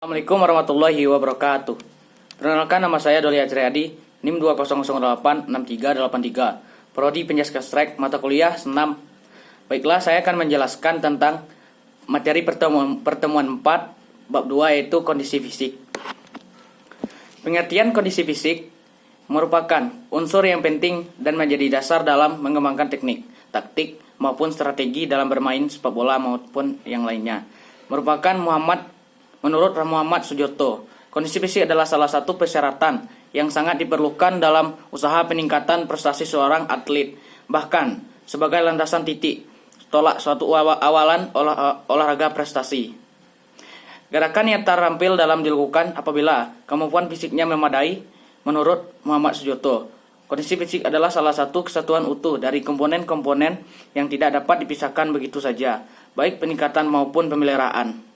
Assalamualaikum warahmatullahi wabarakatuh. Perkenalkan, nama saya Doli Ajriadi, NIM 20086383, Prodi Penjaskesrek, mata kuliah senam. Baiklah, saya akan menjelaskan tentang materi pertemuan 4 bab 2, yaitu kondisi fisik. Pengertian kondisi fisik merupakan unsur yang penting dan menjadi dasar dalam mengembangkan teknik, taktik, maupun strategi dalam bermain sepak bola maupun yang lainnya. Menurut Muhammad Sujoto, kondisi fisik adalah salah satu persyaratan yang sangat diperlukan dalam usaha peningkatan prestasi seorang atlet, bahkan sebagai landasan titik tolak suatu awalan olahraga prestasi. Gerakan yang terampil dalam dilakukan apabila kemampuan fisiknya memadai. Menurut Muhammad Sujoto, kondisi fisik adalah salah satu kesatuan utuh dari komponen-komponen yang tidak dapat dipisahkan begitu saja, baik peningkatan maupun pemeliharaan.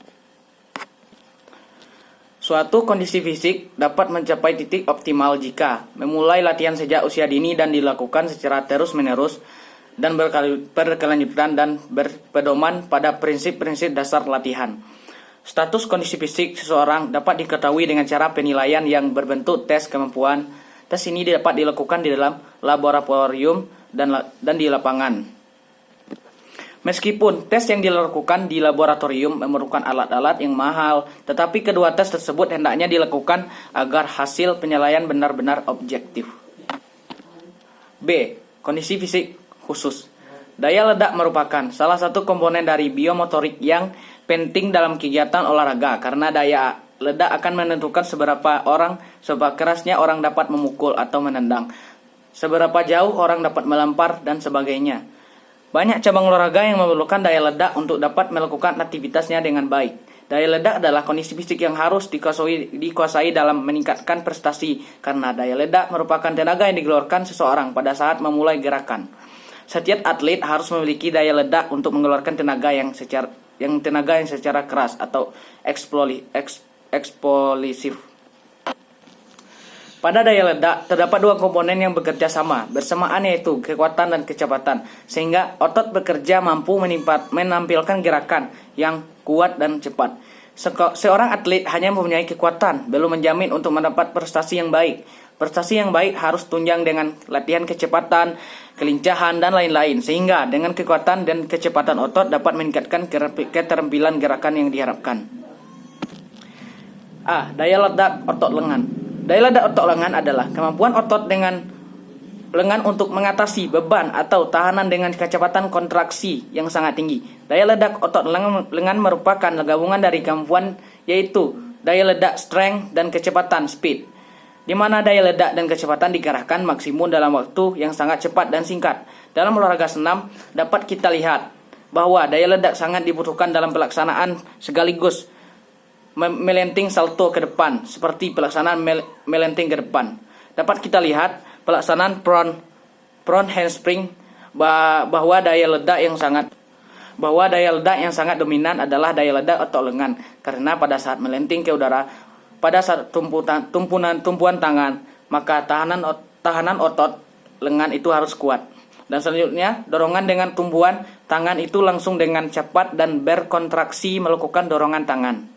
Suatu kondisi fisik dapat mencapai titik optimal jika memulai latihan sejak usia dini dan dilakukan secara terus-menerus dan berkelanjutan dan berpedoman pada prinsip-prinsip dasar latihan. Status kondisi fisik seseorang dapat diketahui dengan cara penilaian yang berbentuk tes kemampuan. Tes ini dapat dilakukan di dalam laboratorium dan di lapangan. Meskipun tes yang dilakukan di laboratorium memerlukan alat-alat yang mahal, tetapi kedua tes tersebut hendaknya dilakukan agar hasil penilaian benar-benar objektif. B. Kondisi fisik khusus. Daya ledak merupakan salah satu komponen dari biomotorik yang penting dalam kegiatan olahraga, karena daya ledak akan menentukan seberapa kerasnya orang dapat memukul atau menendang, seberapa jauh orang dapat melempar, dan sebagainya. Banyak cabang olahraga yang memerlukan daya ledak untuk dapat melakukan aktivitasnya dengan baik. Daya ledak adalah kondisi fisik yang harus dikuasai dalam meningkatkan prestasi, karena daya ledak merupakan tenaga yang dikeluarkan seseorang pada saat memulai gerakan. Setiap atlet harus memiliki daya ledak untuk mengeluarkan tenaga yang secara keras atau eksplosif. Pada daya ledak, terdapat dua komponen yang bekerja sama bersamaan, yaitu kekuatan dan kecepatan, sehingga otot bekerja mampu menampilkan gerakan yang kuat dan cepat. Seorang atlet hanya mempunyai kekuatan, belum menjamin untuk mendapat prestasi yang baik. Prestasi yang baik harus tunjang dengan latihan kecepatan, kelincahan, dan lain-lain, sehingga dengan kekuatan dan kecepatan otot dapat meningkatkan keterampilan gerakan yang diharapkan. A. Daya ledak otot lengan. Daya ledak otot lengan adalah kemampuan otot dengan lengan untuk mengatasi beban atau tahanan dengan kecepatan kontraksi yang sangat tinggi. Daya ledak otot lengan merupakan gabungan dari kemampuan, yaitu daya ledak strength dan kecepatan speed, di mana daya ledak dan kecepatan dikerahkan maksimum dalam waktu yang sangat cepat dan singkat. Dalam olahraga senam dapat kita lihat bahwa daya ledak sangat dibutuhkan dalam pelaksanaan sekaligus melenting salto ke depan, seperti pelaksanaan melenting ke depan. Dapat kita lihat pelaksanaan front handspring bahwa daya ledak yang sangat dominan adalah daya ledak otot lengan, karena pada saat melenting ke udara, pada saat tumpuan tangan, maka tahanan otot lengan itu harus kuat. Dan selanjutnya, dorongan dengan tumpuan tangan itu langsung dengan cepat dan berkontraksi melakukan dorongan tangan.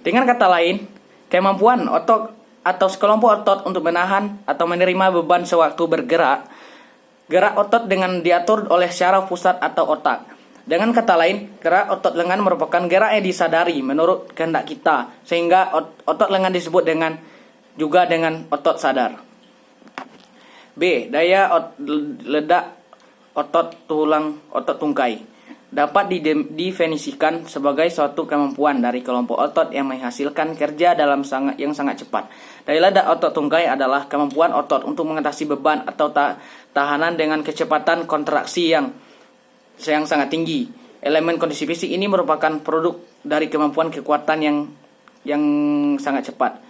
Dengan kata lain, kemampuan otot atau sekelompok otot untuk menahan atau menerima beban sewaktu bergerak, gerak otot dengan diatur oleh syaraf pusat atau otak. Dengan kata lain, gerak otot lengan merupakan gerak yang disadari menurut kehendak kita, sehingga otot lengan disebut juga dengan otot sadar. B. Daya ledak otot tungkai dapat didefinisikan sebagai suatu kemampuan dari kelompok otot yang menghasilkan kerja yang sangat cepat. Daya ledak otot tungkai adalah kemampuan otot untuk mengatasi beban atau tahanan dengan kecepatan kontraksi yang sangat tinggi. Elemen kondisi fisik ini merupakan produk dari kemampuan kekuatan yang sangat cepat.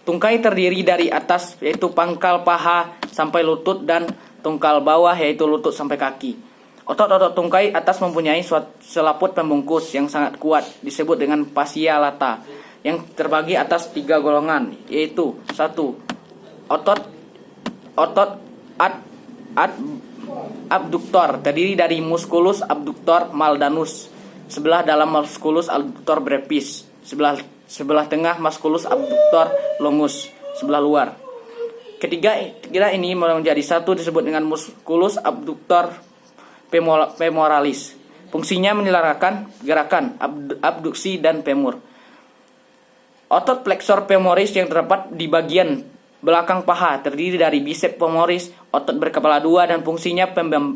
Tungkai terdiri dari atas, yaitu pangkal paha sampai lutut, dan tungkal bawah, yaitu lutut sampai kaki. Otot-otot tungkai atas mempunyai selaput pembungkus yang sangat kuat, disebut dengan fascia lata, yang terbagi atas 3 golongan, yaitu 1. Otot abduktor, terdiri dari musculus abductor maldanus sebelah dalam, musculus abductor brevis sebelah sebelah tengah musculus abductor longus sebelah luar. Ketiga ini menjadi satu disebut dengan musculus abductor femoralis. Fungsinya menyelarakan gerakan abduksi dan femur. Otot flexor femoris yang terdapat di bagian belakang paha terdiri dari biceps femoris, otot berkepala dua, dan fungsinya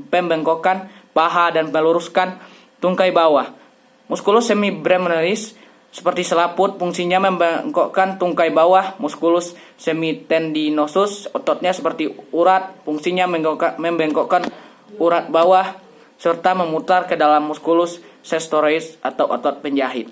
pembengkokan paha dan meluruskan tungkai bawah. Musculus semibramionalis seperti selaput, fungsinya membengkokkan tungkai bawah. Musculus semitendinosus, ototnya seperti urat, fungsinya membengkokkan urat bawah serta memutar ke dalam musculus sestoreus atau otot penjahit.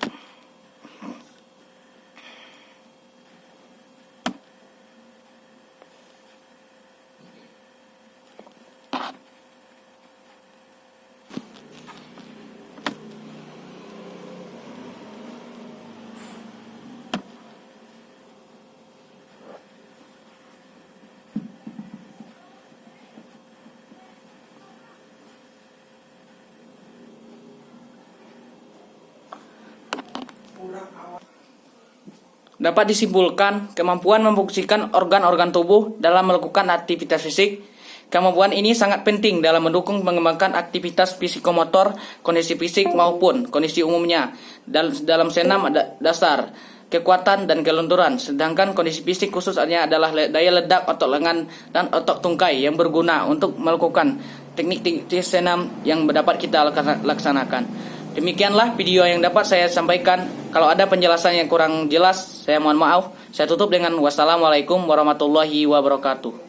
Dapat disimpulkan, kemampuan memfungsikan organ-organ tubuh dalam melakukan aktivitas fisik. Kemampuan ini sangat penting dalam mendukung mengembangkan aktivitas psikomotor, kondisi fisik maupun kondisi umumnya dalam senam dasar, kekuatan dan kelenturan. Sedangkan kondisi fisik khususnya adalah daya ledak otot lengan dan otot tungkai yang berguna untuk melakukan teknik senam yang dapat kita laksanakan. Demikianlah video yang dapat saya sampaikan. Kalau ada penjelasan yang kurang jelas, saya mohon maaf. Saya tutup dengan wassalamualaikum warahmatullahi wabarakatuh.